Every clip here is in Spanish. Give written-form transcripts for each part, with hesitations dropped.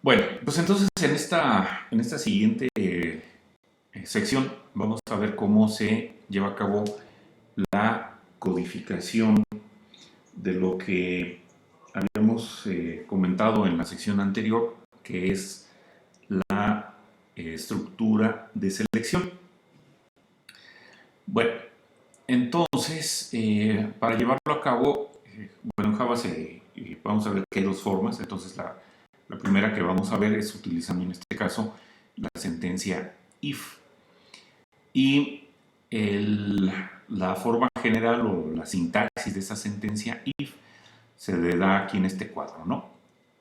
Bueno, pues entonces en esta siguiente sección vamos a ver cómo se lleva a cabo la codificación de lo que habíamos comentado en la sección anterior, que es la estructura de selección. Bueno, entonces, para llevarlo a cabo, bueno, en Java vamos a ver que hay dos formas. Entonces, la primera que vamos a ver es utilizando en este caso la sentencia if. Y la forma general o la sintaxis de esa sentencia if se le da aquí en este cuadro, ¿no?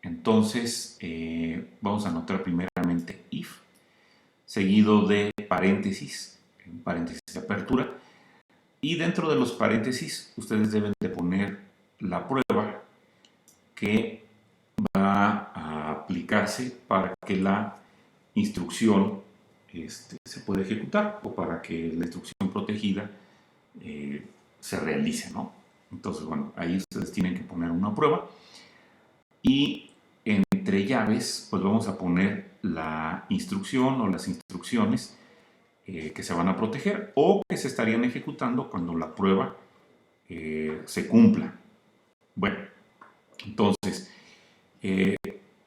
Entonces, vamos a anotar primeramente if, seguido de paréntesis, un paréntesis de apertura, y dentro de los paréntesis ustedes deben de poner la prueba que va a aplicarse para que la instrucción se pueda ejecutar o para que la instrucción protegida se realice, ¿no? Entonces, bueno, ahí ustedes tienen que poner una prueba y entre llaves, pues vamos a poner la instrucción o las instrucciones que se van a proteger o que se estarían ejecutando cuando la prueba se cumpla. Bueno, entonces, eh,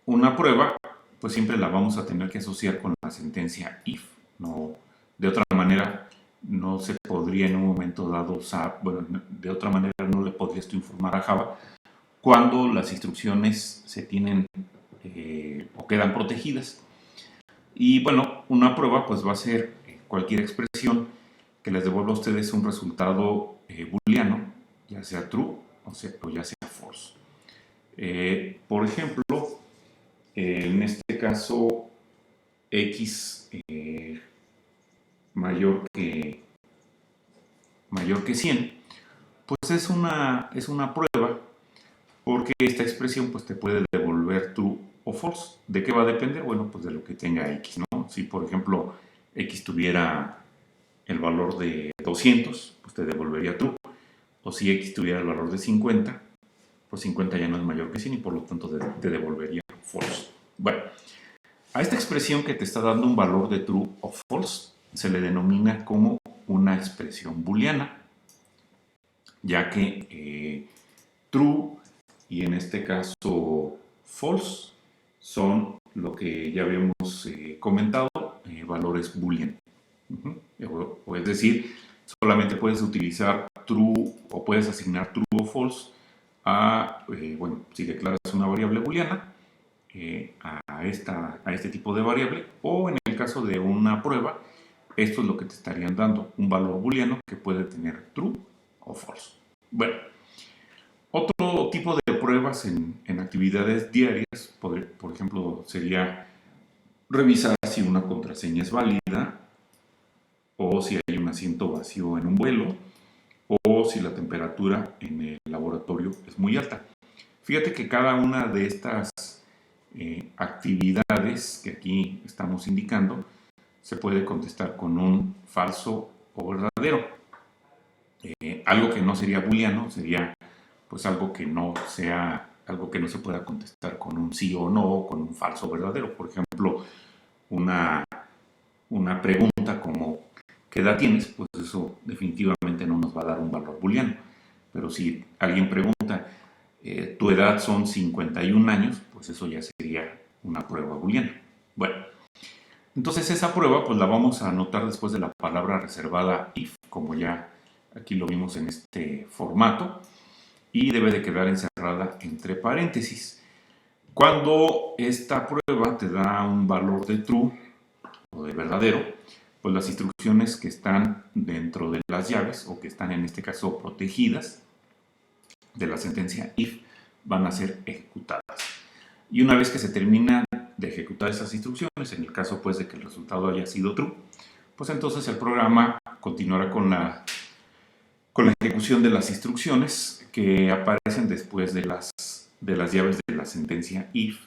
una prueba, pues siempre la vamos a tener que asociar con la sentencia if. No, de otra manera, no se podría en un momento dado usar, bueno, de otra manera no le podrías tú informar a Java cuando las instrucciones se tienen o quedan protegidas. Y bueno, una prueba pues va a ser cualquier expresión que les devuelva a ustedes un resultado booleano, ya sea true o ya sea false. Por ejemplo, en este caso, x mayor que 100, pues es una prueba porque esta expresión pues te puede devolver true o false. ¿De qué va a depender? Bueno, pues de lo que tenga x, ¿no? Si por ejemplo x tuviera el valor de 200, pues te devolvería true. O si x tuviera el valor de 50, pues 50 ya no es mayor que 100 y por lo tanto te devolvería false. Bueno, a esta expresión que te está dando un valor de true o false se le denomina como una expresión booleana, ya que true y en este caso false son lo que ya habíamos comentado, valores boolean. O es decir, solamente puedes utilizar true o puedes asignar true o false a, bueno, si declaras una variable booleana, a este tipo de variable, o en el caso de una prueba, esto es lo que te estarían dando, un valor booleano que puede tener true o false. Bueno, otro tipo de pruebas en actividades diarias, por ejemplo, sería revisar si una contraseña es válida, o si hay un asiento vacío en un vuelo, o si la temperatura en el laboratorio es muy alta. Fíjate que cada una de estas actividades que aquí estamos indicando se puede contestar con un falso o verdadero. Algo que no sería booleano sería pues algo que no se pueda contestar con un sí o no o con un falso o verdadero. Por ejemplo, una, una pregunta como ¿qué edad tienes? Pues eso definitivamente no nos va a dar un valor booleano. Pero si alguien pregunta tu edad son 51 años, pues eso ya sería una prueba booleana. Bueno, entonces esa prueba pues la vamos a anotar después de la palabra reservada if, como ya aquí lo vimos en este formato, y debe de quedar encerrada entre paréntesis. Cuando esta prueba te da un valor de true o de verdadero, pues las instrucciones que están dentro de las llaves o que están en este caso protegidas de la sentencia if van a ser ejecutadas. Y una vez que se termina de ejecutar esas instrucciones, en el caso pues de que el resultado haya sido true, pues entonces el programa continuará con la ejecución de las instrucciones que aparecen después de las llaves de la sentencia if,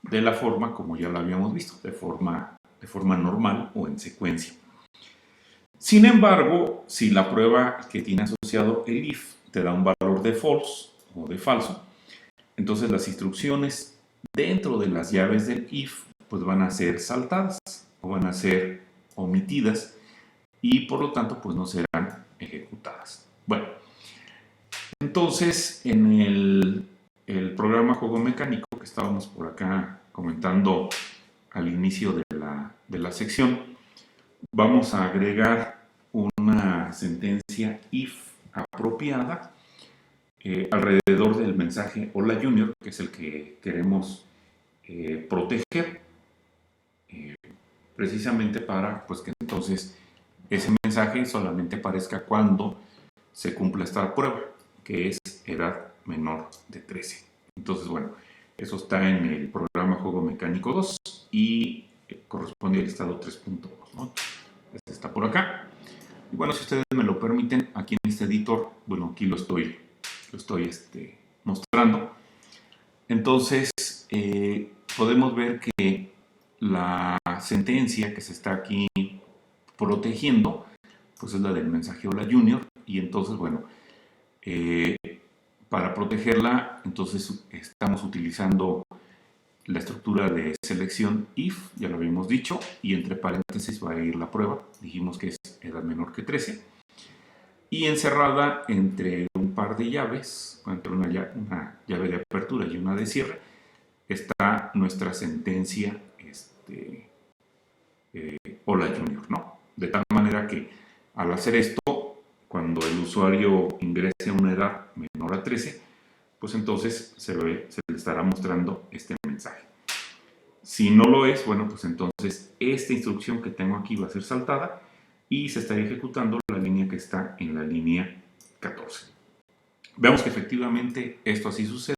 de la forma como ya lo habíamos visto, de forma normal o en secuencia. Sin embargo, si la prueba que tiene asociado el if te da un valor de false o de falso, entonces las instrucciones dentro de las llaves del if, pues van a ser saltadas o van a ser omitidas y por lo tanto pues no serán ejecutadas. Bueno, entonces en el programa juego mecánico que estábamos por acá comentando al inicio de la sección, vamos a agregar una sentencia if apropiada alrededor del mensaje hola junior, que es el que queremos proteger, precisamente para pues que entonces ese mensaje solamente aparezca cuando se cumpla esta prueba, que es edad menor de 13. Entonces, bueno, eso está en el programa Juego Mecánico 2 y corresponde al estado 3.2, ¿no? Este está por acá. Y bueno, si ustedes me lo permiten, aquí en este editor, bueno, aquí lo estoy mostrando. Entonces, podemos ver que la sentencia que se está aquí protegiendo, pues es la del mensaje hola junior, y entonces, bueno, para protegerla, entonces estamos utilizando la estructura de selección if, ya lo habíamos dicho, y entre paréntesis va a ir la prueba, dijimos que es edad menor que 13, y encerrada entre un par de llaves, entre una llave de apertura y una de cierre, está nuestra sentencia hola junior, ¿no? De tal manera que al hacer esto, cuando el usuario ingrese a una edad menor a 13, pues entonces se le estará mostrando este mensaje. Si no lo es, bueno, pues entonces esta instrucción que tengo aquí va a ser saltada y se estaría ejecutando la línea que está en la línea 14. Veamos que efectivamente esto así sucede.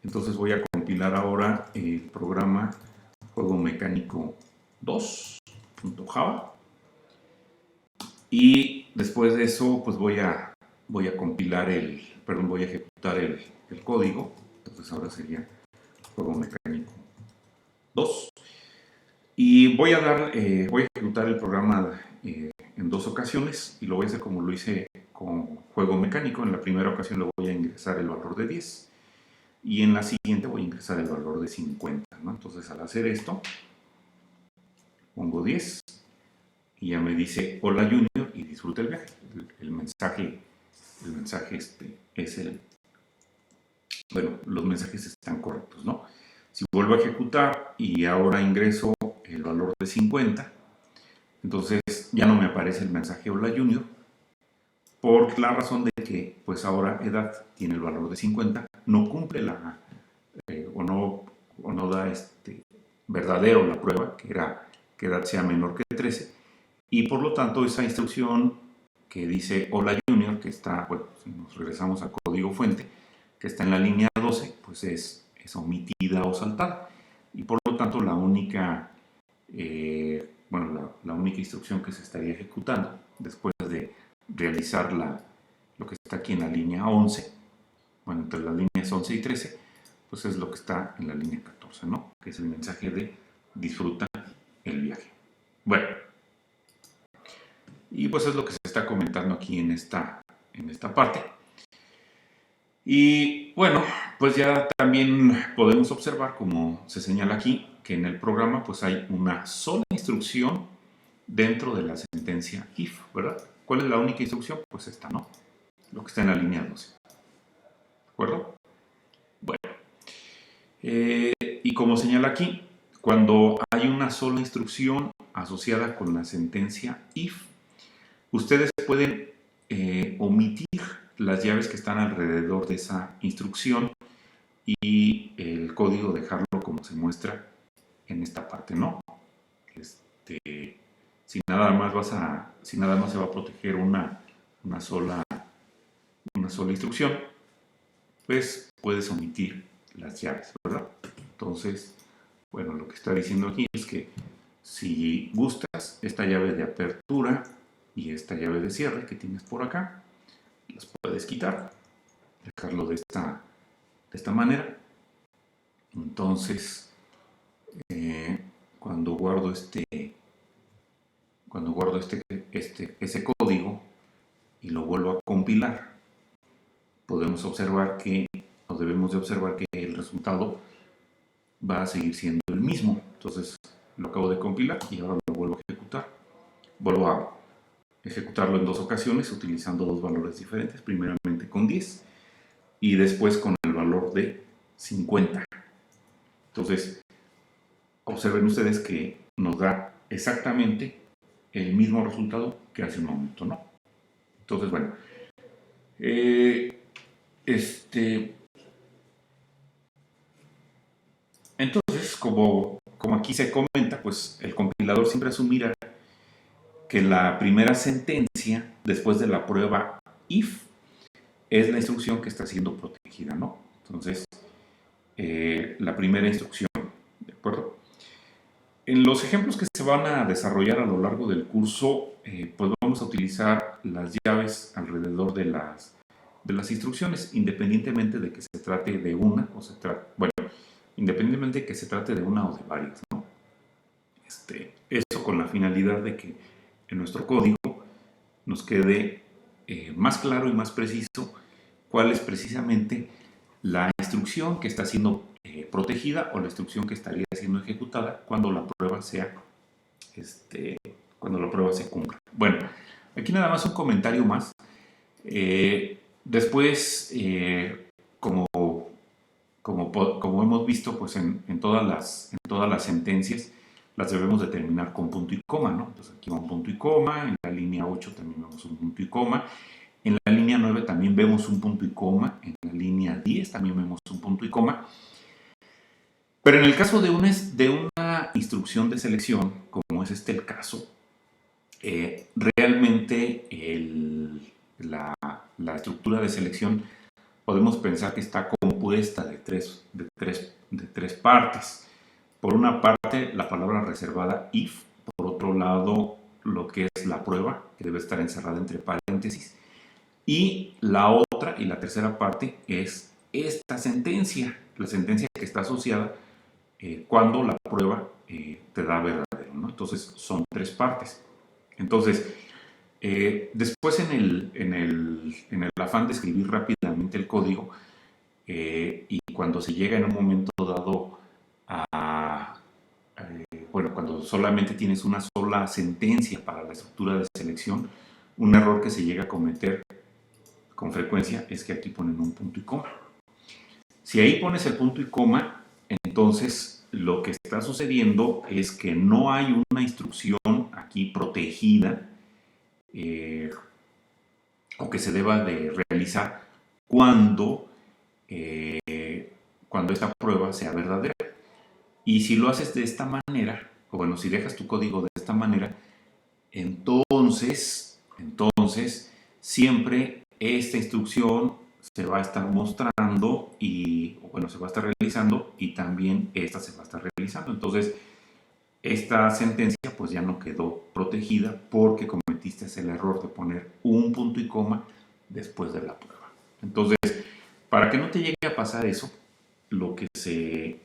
Entonces voy a compilar ahora el programa Juego Mecánico 2.java y después de eso pues voy a compilar voy a ejecutar el código. Entonces ahora sería Juego Mecánico 2 y voy a ejecutar el programa en dos ocasiones y lo voy a hacer como lo hice con Juego Mecánico. En la primera ocasión le voy a ingresar el valor de 10 y en la siguiente voy a ingresar el valor de 50, ¿no? Entonces al hacer esto pongo 10 y ya me dice hola junior y disfruta el viaje. El mensaje es bueno, los mensajes están correctos, ¿no? Si vuelvo a ejecutar y ahora ingreso el valor de 50, entonces ya no me aparece el mensaje hola junior por la razón de que pues ahora edad tiene el valor de 50, no cumple o no da verdadero la prueba, que edad sea menor que 13, y por lo tanto esa instrucción que dice hola junior, que está, bueno, si nos regresamos a código fuente, que está en la línea 12, pues es omitida o saltada, y por lo tanto la única la única instrucción que se estaría ejecutando después de realizar lo que está aquí en la línea 11, bueno, entre las líneas 11 y 13, pues es lo que está en la línea 14, ¿no? Que es el mensaje de disfruta el viaje. Bueno, y pues es lo que se está comentando aquí en esta parte. Y bueno, pues ya también podemos observar, como se señala aquí, que en el programa pues hay una sola instrucción dentro de la sentencia if, ¿verdad? ¿Cuál es la única instrucción? Pues esta, ¿no? Lo que está en la línea 12. ¿De acuerdo? Bueno. Y como señala aquí, cuando hay una sola instrucción asociada con la sentencia if, ustedes pueden omitir las llaves que están alrededor de esa instrucción y el código dejarlo como se muestra en esta parte, ¿no? Si nada más se va a proteger una sola instrucción, pues puedes omitir las llaves, ¿verdad? Entonces, bueno, lo que está diciendo aquí es que si gustas, esta llave de apertura y esta llave de cierre que tienes por acá, las puedes quitar, dejarlo de esta manera. Entonces, cuando guardo ese código y lo vuelvo a compilar, podemos observar debemos de observar que el resultado va a seguir siendo el mismo. Entonces lo acabo de compilar y ahora lo vuelvo a ejecutar. Vuelvo a ejecutarlo en dos ocasiones utilizando dos valores diferentes, primeramente con 10 y después con el valor de 50. Entonces, observen ustedes que nos da exactamente el mismo resultado que hace un momento, ¿no? Entonces, bueno, entonces, como aquí se comenta, pues el compilador siempre asumirá que la primera sentencia después de la prueba if es la instrucción que está siendo protegida, ¿no? Entonces, la primera instrucción, ¿de acuerdo? En los ejemplos que se van a desarrollar a lo largo del curso, pues vamos a utilizar las llaves alrededor de las instrucciones, independientemente de que se trate de una o bueno, independientemente de que se trate de una o de varias, ¿no? Eso con la finalidad de que en nuestro código nos quede más claro y más preciso cuál es precisamente la instrucción que está siendo protegida o la instrucción que estaría siendo ejecutada cuando la prueba cuando la prueba se cumpla. Bueno, aquí nada más un comentario más. Después, como hemos visto, pues en todas las sentencias las debemos de terminar con punto y coma, ¿no? Entonces aquí va un punto y coma, en la línea 8 también vemos un punto y coma, en la línea 9 también vemos un punto y coma, en la línea 10 también vemos un punto y coma. Pero en el caso de una instrucción de selección, como es el caso, realmente la estructura de selección podemos pensar que está compuesta de tres partes. Por una parte, la palabra reservada if, por otro lado, lo que es la prueba, que debe estar encerrada entre paréntesis, y la otra y la tercera parte es esta sentencia, la sentencia que está asociada cuando la prueba te da verdadero, ¿no? Entonces son tres partes. Entonces, después en el afán de escribir rápidamente el código, y cuando se llega en un momento dado bueno, cuando solamente tienes una sola sentencia para la estructura de selección, un error que se llega a cometer con frecuencia es que aquí ponen un punto y coma. Si ahí pones el punto y coma, entonces lo que está sucediendo es que no hay una instrucción aquí protegida o que se deba de realizar cuando, cuando esta prueba sea verdadera. Y si lo haces de esta manera, o bueno, si dejas tu código de esta manera, entonces siempre esta instrucción se va a estar mostrando y, bueno, se va a estar realizando y también esta se va a estar realizando. Entonces, esta sentencia pues ya no quedó protegida porque cometiste el error de poner un punto y coma después de la prueba. Entonces, para que no te llegue a pasar eso, lo que se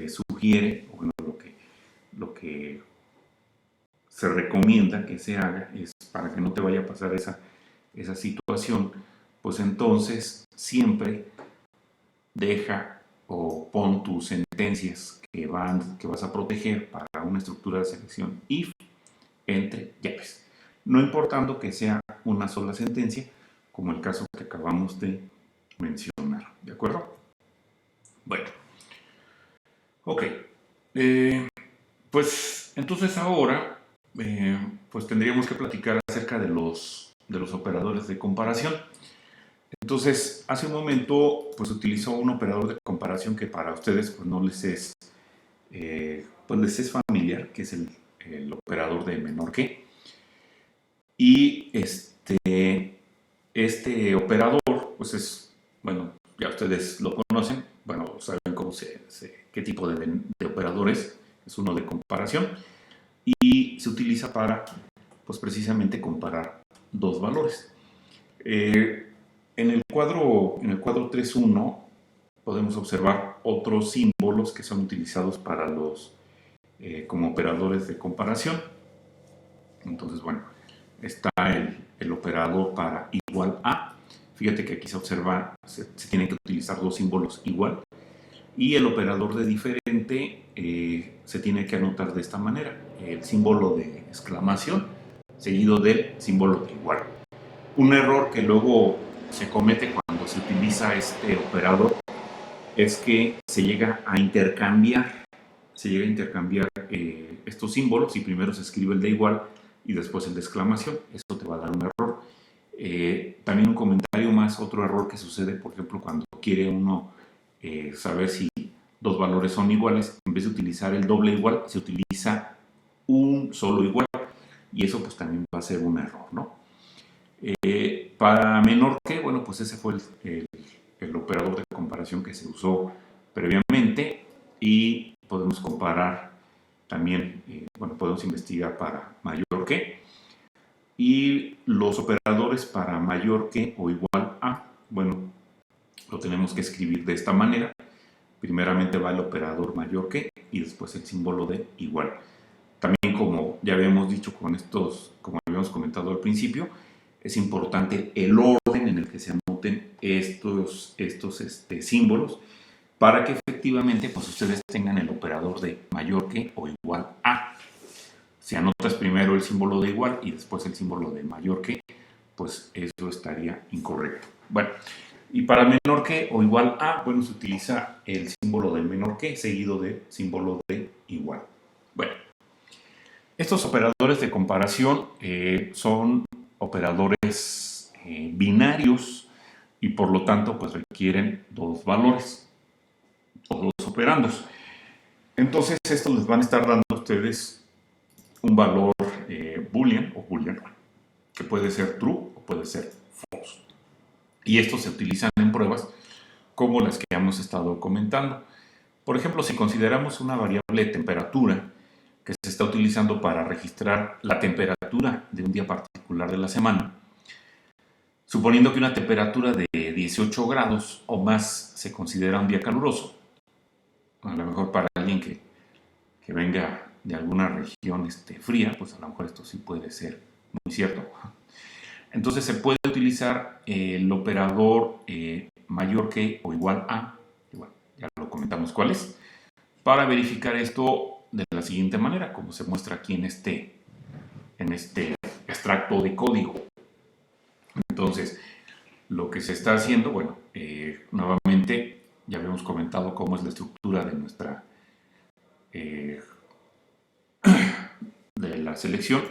sugiere, o bueno, lo que se recomienda que se haga es, para que no te vaya a pasar esa situación, pues entonces siempre deja o pon tus sentencias que vas a proteger para una estructura de selección if entre llaves, no importando que sea una sola sentencia, como el caso que acabamos de mencionar. ¿De acuerdo? Bueno, ok. Pues entonces ahora pues tendríamos que platicar acerca de los operadores de comparación. Entonces, hace un momento pues utilizó un operador de comparación que para ustedes pues no les es pues les es familiar, que es el operador de menor que. Y este operador pues es, bueno, ya ustedes lo conocen, bueno, saben qué tipo de operadores es uno de comparación y se utiliza para pues precisamente comparar dos valores. En el cuadro 3.1 podemos observar otros símbolos que son utilizados para como operadores de comparación. Entonces, bueno, está el operador para igual a. Fíjate que aquí se observa, se tienen que utilizar dos símbolos igual. y el operador de diferente se tiene que anotar de esta manera: el símbolo de exclamación seguido del símbolo de igual. Un error que luego se comete cuando se utiliza este operador es que se llega a intercambiar estos símbolos, y primero se escribe el de igual y después el de exclamación. Eso te va a dar un error. También un comentario más: otro error que sucede, por ejemplo, cuando quiere uno saber si dos valores son iguales, en vez de utilizar el doble igual, se utiliza un solo igual, y eso pues también va a ser un error, ¿no? Para menor que, bueno, pues ese fue el operador de comparación que se usó previamente, y podemos comparar también, bueno, podemos investigar para mayor que, y los operadores para mayor que o igual a, bueno, lo tenemos que escribir de esta manera. Primeramente va el operador mayor que y después el símbolo de igual. También, como ya habíamos dicho con estos, como habíamos comentado al principio, es importante el orden en el que se anoten estos símbolos, para que efectivamente pues ustedes tengan el operador de mayor que o igual a. Si anotas primero el símbolo de igual y después el símbolo de mayor que, pues eso estaría incorrecto. Bueno, y para menor que o igual a, bueno, se utiliza el símbolo de menor que seguido del símbolo de igual. Bueno, estos operadores de comparación son operadores binarios, y por lo tanto pues requieren dos valores o dos operandos. Entonces estos les van a estar dando a ustedes un valor boolean o booleano, que puede ser true o puede ser false. Y estos se utilizan en pruebas como las que hemos estado comentando. Por ejemplo, si consideramos una variable de temperatura que se está utilizando para registrar la temperatura de un día particular de la semana, suponiendo que una temperatura de 18 grados o más se considera un día caluroso, a lo mejor para alguien que venga de alguna región fría, pues a lo mejor esto sí puede ser muy cierto. Entonces se puede utilizar el operador mayor que o igual a, y bueno, ya lo comentamos cuál es, para verificar esto de la siguiente manera, como se muestra aquí en este extracto de código. Entonces, lo que se está haciendo, bueno, nuevamente ya habíamos comentado cómo es la estructura de nuestra de la selección.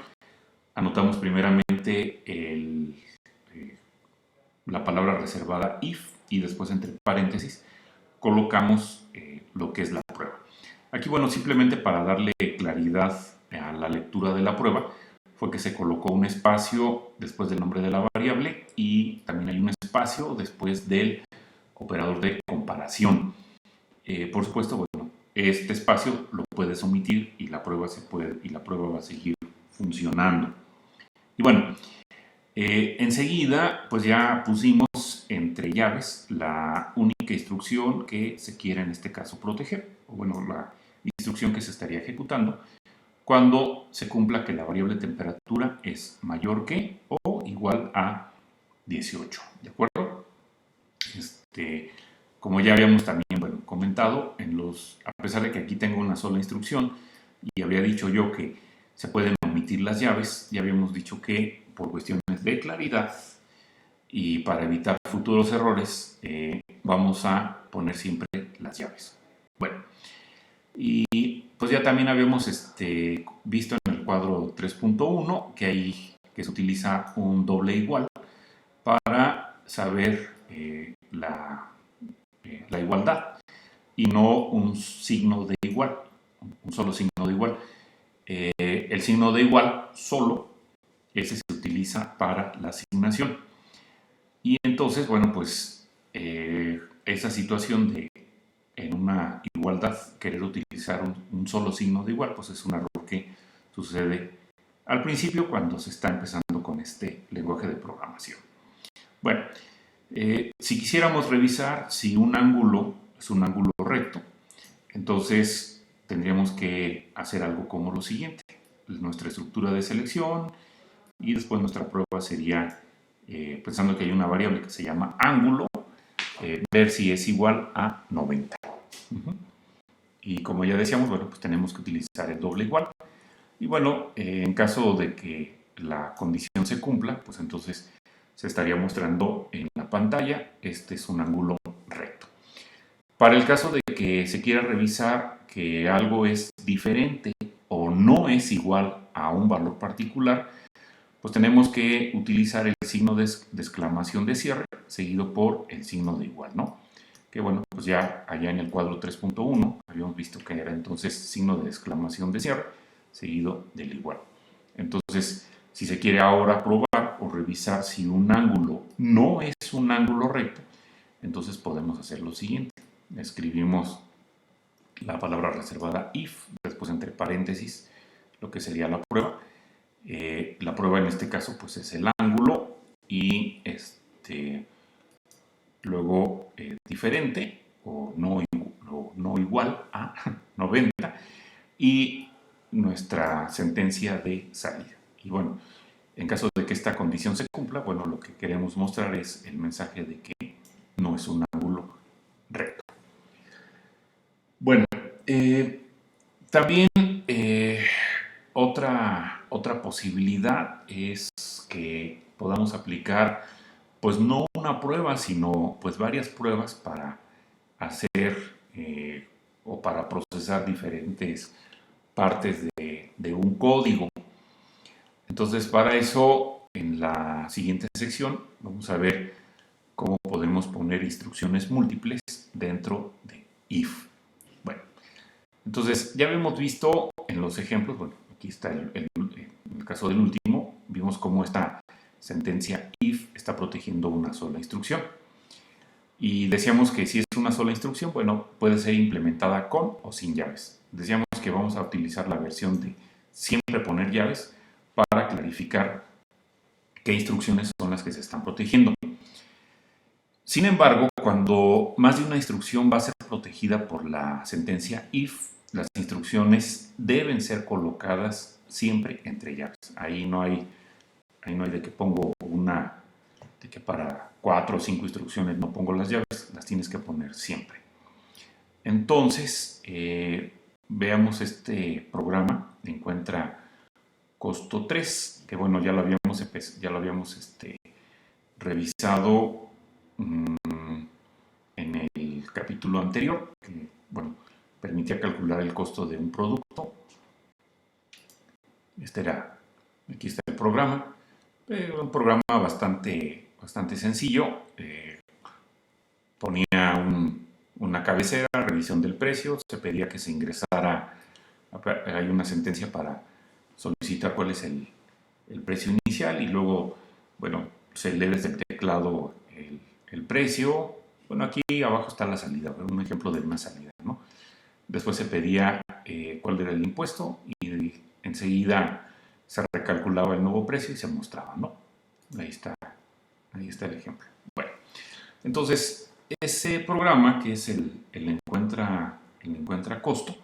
Anotamos primeramente la palabra reservada if, y después entre paréntesis colocamos lo que es la prueba. Aquí, bueno, simplemente para darle claridad a la lectura de la prueba, fue que se colocó un espacio después del nombre de la variable, y también hay un espacio después del operador de comparación. Por supuesto, bueno, este espacio lo puedes omitir y la prueba va a seguir funcionando. Y bueno, enseguida pues ya pusimos entre llaves la única instrucción que se quiere en este caso proteger, o bueno, la instrucción que se estaría ejecutando cuando se cumpla que la variable temperatura es mayor que o igual a 18, ¿de acuerdo? Como ya habíamos también, bueno, comentado, a pesar de que aquí tengo una sola instrucción y había dicho yo que se pueden omitir las llaves, ya habíamos dicho que por cuestiones de claridad y para evitar futuros errores, vamos a poner siempre las llaves. Bueno, y pues ya también habíamos visto en el cuadro 3.1 que se utiliza un doble igual para saber la igualdad, y no un signo de igual, un solo signo de igual. El signo de igual solo, ese se utiliza para la asignación. Y entonces, bueno, pues esa situación de en una igualdad querer utilizar un solo signo de igual, pues es un error que sucede al principio cuando se está empezando con este lenguaje de programación. Bueno, si quisiéramos revisar si un ángulo es un ángulo recto, entonces tendríamos que hacer algo como lo siguiente: nuestra estructura de selección, y después nuestra prueba sería, pensando que hay una variable que se llama ángulo, ver si es igual a 90. Ujú. Y como ya decíamos, bueno, pues tenemos que utilizar el doble igual. Y bueno, en caso de que la condición se cumpla, pues entonces se estaría mostrando en la pantalla, este es un ángulo recto. Para el caso de que se quiera revisar que algo es diferente o no es igual a un valor particular, pues tenemos que utilizar el signo de exclamación de cierre seguido por el signo de igual, ¿no? Que bueno, pues ya allá en el cuadro 3.1 habíamos visto que era entonces signo de exclamación de cierre seguido del igual. Entonces, si se quiere ahora probar o revisar si un ángulo no es un ángulo recto, entonces podemos hacer lo siguiente. Escribimos la palabra reservada if, después entre paréntesis lo que sería la prueba. La prueba en este caso pues es el ángulo y luego diferente o no igual a 90 y nuestra sentencia de salida. Y bueno, en caso de que esta condición se cumpla, bueno, lo que queremos mostrar es el mensaje de que no es un ángulo recto. Bueno, también otra posibilidad es que podamos aplicar pues no una prueba, sino pues varias pruebas para hacer o para procesar diferentes partes de un código. Entonces, para eso, en la siguiente sección vamos a ver cómo podemos poner instrucciones múltiples dentro de if. Bueno, entonces ya hemos visto en los ejemplos, bueno, aquí está en el caso del último, vimos cómo esta sentencia if está protegiendo una sola instrucción. Y decíamos que si es una sola instrucción, bueno, puede ser implementada con o sin llaves. Decíamos que vamos a utilizar la versión de siempre poner llaves para clarificar qué instrucciones son las que se están protegiendo. Sin embargo, cuando más de una instrucción va a ser protegida por la sentencia if, las instrucciones deben ser colocadas siempre entre llaves. Ahí no hay de que pongo de que para 4 o 5 instrucciones no pongo las llaves, las tienes que poner siempre. Entonces, veamos este programa, encuentra costo 3, que bueno, ya lo habíamos revisado en el capítulo anterior, que bueno, permitía calcular el costo de un producto. Aquí está el programa, un programa bastante sencillo. Ponía una cabecera, revisión del precio, se pedía que se ingresara, hay una sentencia para solicitar cuál es el precio inicial y luego, bueno, se lee desde el teclado el precio. Bueno, aquí abajo está la salida, un ejemplo de una salida, ¿no? Después se pedía cuál era el impuesto y enseguida se recalculaba el nuevo precio y se mostraba, ¿no? Ahí está el ejemplo. Bueno, entonces ese programa que es el encuentra costo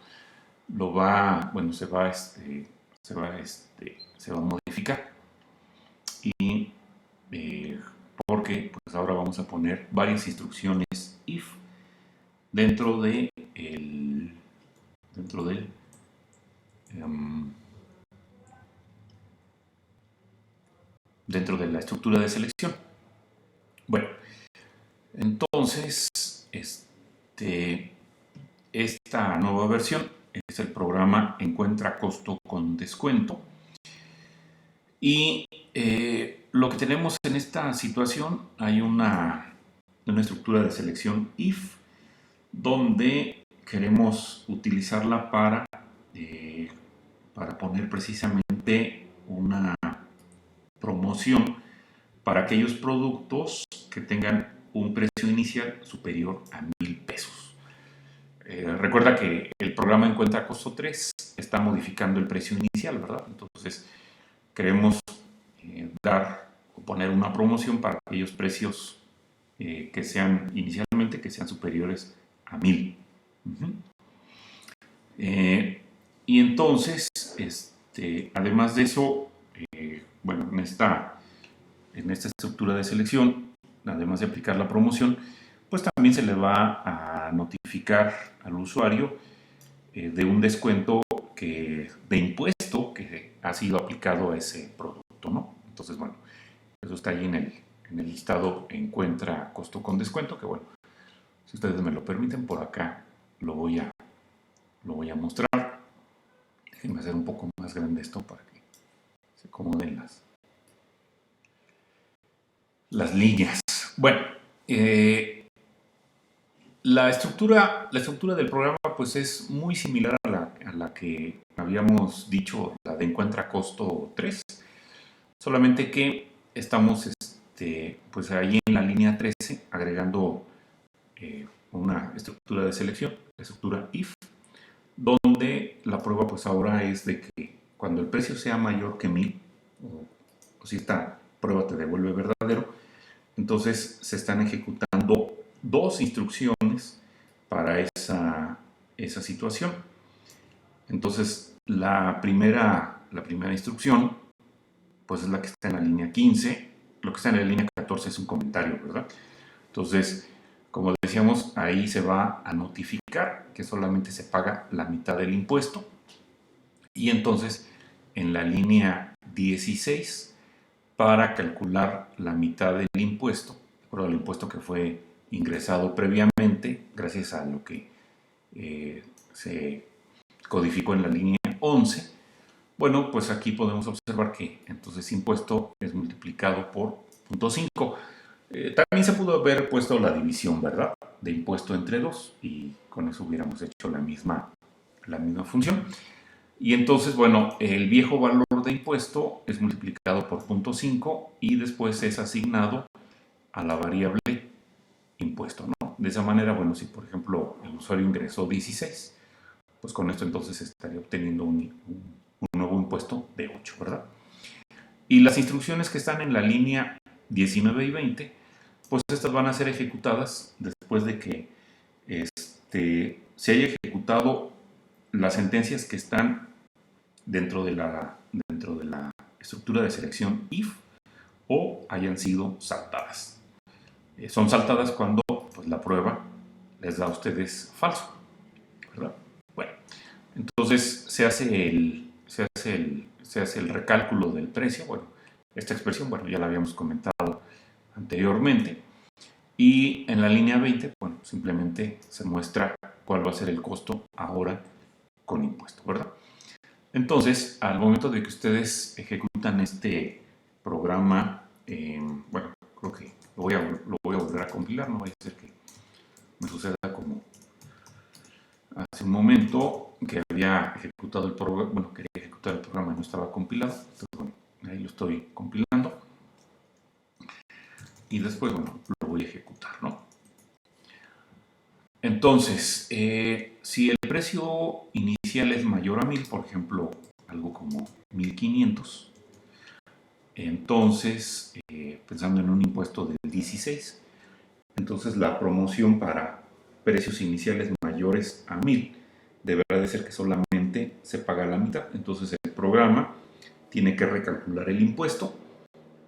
se va a modificar y porque pues ahora vamos a poner varias instrucciones if dentro de dentro de la estructura de selección. Bueno, entonces esta nueva versión es el programa encuentra costo con descuento y lo que tenemos en esta situación hay una estructura de selección if donde queremos utilizarla para poner precisamente una promoción para aquellos productos que tengan un precio inicial superior a 1,000 pesos. Recuerda que el programa encuentra costo 3 está modificando el precio inicial, ¿verdad? Entonces queremos dar o poner una promoción para aquellos precios que sean inicialmente que sean superiores a 1,000. Y entonces, además de eso, bueno, en esta estructura de selección, además de aplicar la promoción, pues también se le va a notificar al usuario de un descuento de impuesto que ha sido aplicado a ese producto, ¿no? Entonces, bueno, eso está ahí en el listado encuentra costo con descuento, que bueno, si ustedes me lo permiten, por acá lo voy a mostrar. Déjenme hacer un poco más grande esto para que se acomoden las líneas. Bueno, la estructura del programa pues es muy similar a la que habíamos dicho, la de encuentra costo 3, solamente que estamos pues ahí en la línea 13 agregando una estructura de selección, la estructura if, donde la prueba pues ahora es de que cuando el precio sea mayor que 1000, o si esta prueba te devuelve verdadero, entonces se están ejecutando dos instrucciones para esa situación. Entonces la primera instrucción pues es la que está en la línea 15, lo que está en la línea 14 es un comentario, ¿verdad? Entonces, como decíamos, ahí se va a notificar que solamente se paga la mitad del impuesto. Y entonces, en la línea 16, para calcular la mitad del impuesto, el impuesto que fue ingresado previamente, gracias a lo que se codificó en la línea 11, bueno, pues aquí podemos observar que entonces impuesto es multiplicado por 0.5. También se pudo haber puesto la división, ¿verdad? De impuesto entre 2 y con eso hubiéramos hecho la misma función. Y entonces, bueno, el viejo valor de impuesto es multiplicado por 0.5 y después es asignado a la variable impuesto, ¿no? De esa manera, bueno, si por ejemplo el usuario ingresó 16, pues con esto entonces estaría obteniendo un nuevo impuesto de 8, ¿verdad? Y las instrucciones que están en la línea 19 y 20, pues estas van a ser ejecutadas después de que se haya ejecutado las sentencias que están dentro de la estructura de selección if o hayan sido saltadas. Son saltadas cuando pues, la prueba les da a ustedes falso, ¿verdad? Bueno, entonces se hace el recálculo del precio. Bueno, esta expresión, bueno, ya la habíamos comentado anteriormente. Y en la línea 20, bueno, simplemente se muestra cuál va a ser el costo ahora con impuesto, ¿verdad? Entonces, al momento de que ustedes ejecutan este programa, bueno, creo que lo voy a volver a compilar, no vaya a ser que me suceda como hace un momento que había ejecutado el programa, bueno, quería ejecutar el programa y no estaba compilado. Entonces, bueno, ahí lo estoy compilando y después, bueno, lo voy a ejecutar, ¿no? Entonces, si el precio inicial es mayor a 1000, por ejemplo, algo como 1500, entonces, pensando en un impuesto del 16, entonces la promoción para precios iniciales mayores a 1000 deberá de ser que solamente se paga la mitad. Entonces el programa tiene que recalcular el impuesto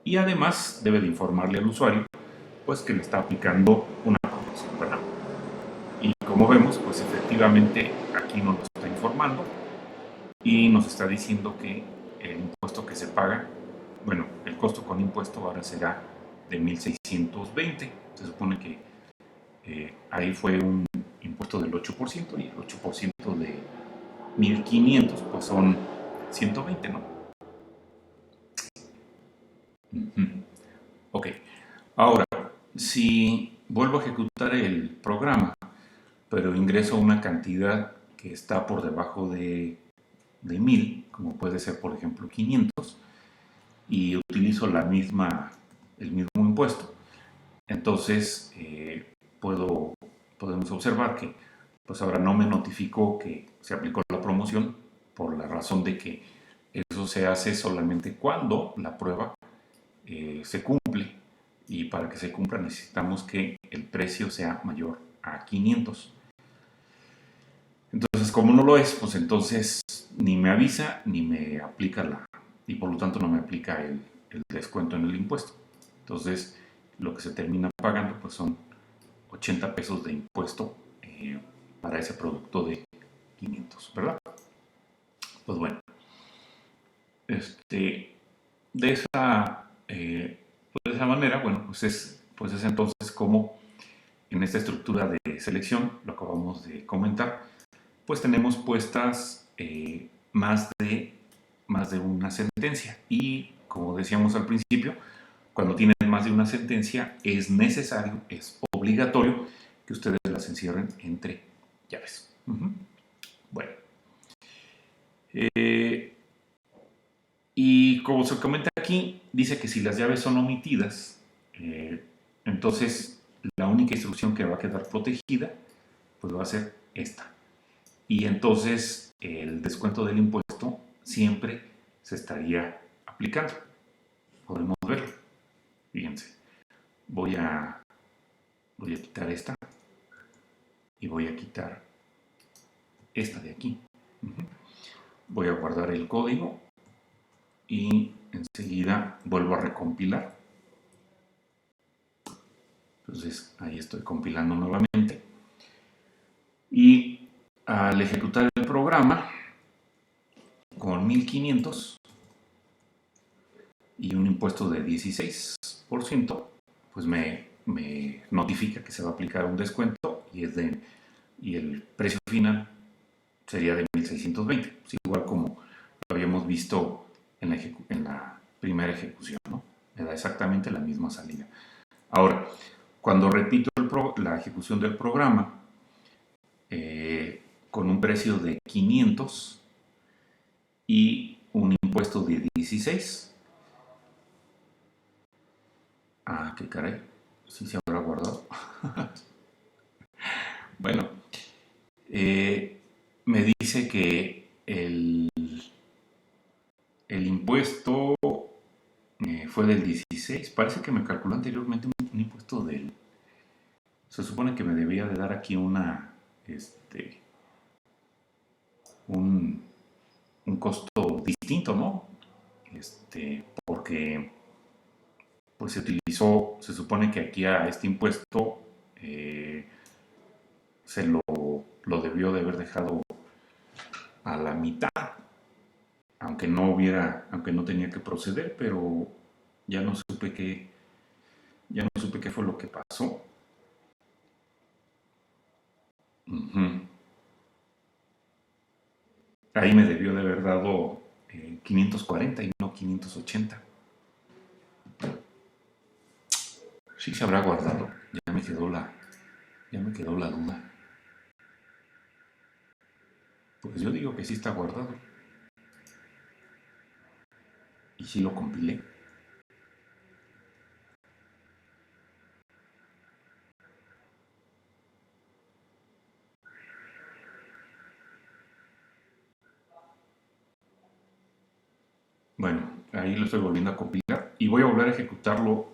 y además debe de informarle al usuario pues que le está aplicando una promoción, ¿verdad? Y como vemos, pues efectivamente aquí nos lo está informando y nos está diciendo que el impuesto que se paga, bueno, el costo con impuesto ahora será de 1620. Se supone que ahí fue un impuesto del 8% y el 8% de 1500 pues son 120, ¿no? Ok, ahora, si vuelvo a ejecutar el programa, pero ingreso una cantidad que está por debajo de 1000, como puede ser por ejemplo 500, y utilizo el mismo impuesto, entonces podemos observar que pues ahora no me notificó que se aplicó la promoción por la razón de que eso se hace solamente cuando la prueba se cumple, y para que se cumpla necesitamos que el precio sea mayor a 500. Entonces, como no lo es, pues entonces ni me avisa ni me aplica y por lo tanto no me aplica el descuento en el impuesto. Entonces, lo que se termina pagando pues son 80 pesos de impuesto para ese producto de 500, ¿verdad? Pues bueno, de esa manera, bueno, pues es entonces como en esta estructura de selección, lo acabamos de comentar, pues tenemos puestas más de una sentencia. Y como decíamos al principio, cuando tienen más de una sentencia, es necesario, es obligatorio que ustedes las encierren entre llaves. Bueno. Y como se comenta aquí, dice que si las llaves son omitidas, entonces la única instrucción que va a quedar protegida, pues va a ser esta. Y entonces el descuento del impuesto siempre se estaría aplicando. Podemos verlo. Fíjense, voy a quitar esta y voy a quitar esta de aquí. Voy a guardar el código y enseguida vuelvo a recompilar. Entonces ahí estoy compilando nuevamente. Y al ejecutar el programa con 1500 y un impuesto de 16%, pues me notifica que se va a aplicar un descuento y el precio final sería de 1620, pues igual como lo habíamos visto en la primera ejecución, ¿no? Me da exactamente la misma salida. Ahora, cuando repito la ejecución del programa con un precio de 500 y un impuesto de 16, qué caray, sí se habrá guardado. Bueno, me dice que el impuesto fue del 16. Parece que me calculó anteriormente un impuesto del... Se supone que me debía de dar aquí un costo distinto, ¿no? Porque pues se supone que aquí a este impuesto se lo debió de haber dejado a la mitad, aunque no tenía que proceder, pero ya no supe qué fue lo que pasó. Ahí me debió de haber dado 540 y no 580. Sí se habrá guardado. Ya me quedó la duda. Pues yo digo que sí está guardado. Y sí lo compilé. Bueno, ahí lo estoy volviendo a compilar. Y voy a volver a ejecutarlo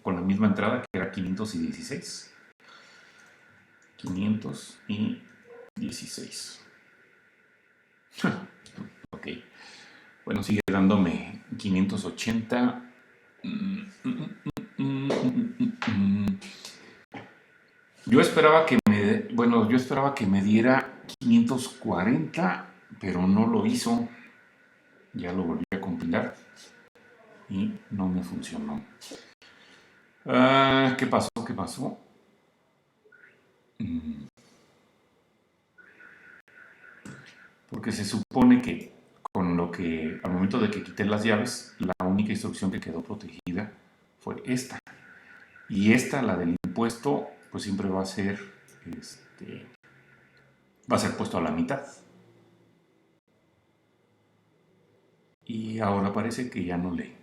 con la misma entrada que era 516. 516. Ok. Bueno, sigue dándome 580. Yo esperaba que me diera 540, pero no lo hizo. Ya lo volví a compilar y no me funcionó. ¿Qué pasó? Porque se supone que al momento de que quité las llaves, la única instrucción que quedó protegida fue esta. Y esta, la del impuesto, pues siempre va a ser puesto a la mitad. Y ahora parece que ya no le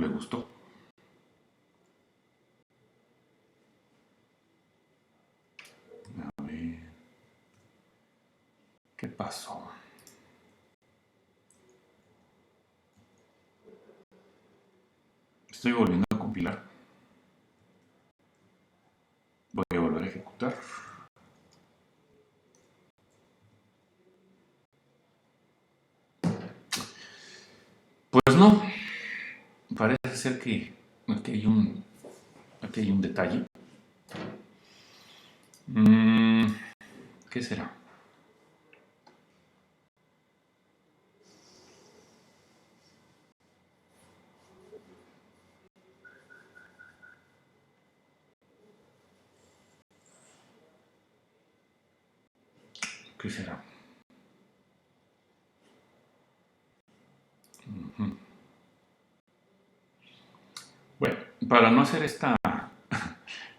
gustó. A ver, ¿qué pasó? Estoy volviendo a compilar. Voy a volver a ejecutar. Pues no, parece ser que hay un aquí hay un detalle. Mm, ¿Qué será? ¿Qué será? Bueno, para no hacer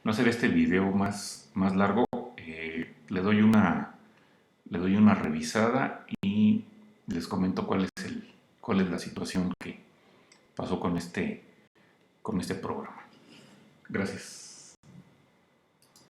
no hacer este video más largo, le doy una revisada y les comento cuál es la situación que pasó con este programa. Gracias.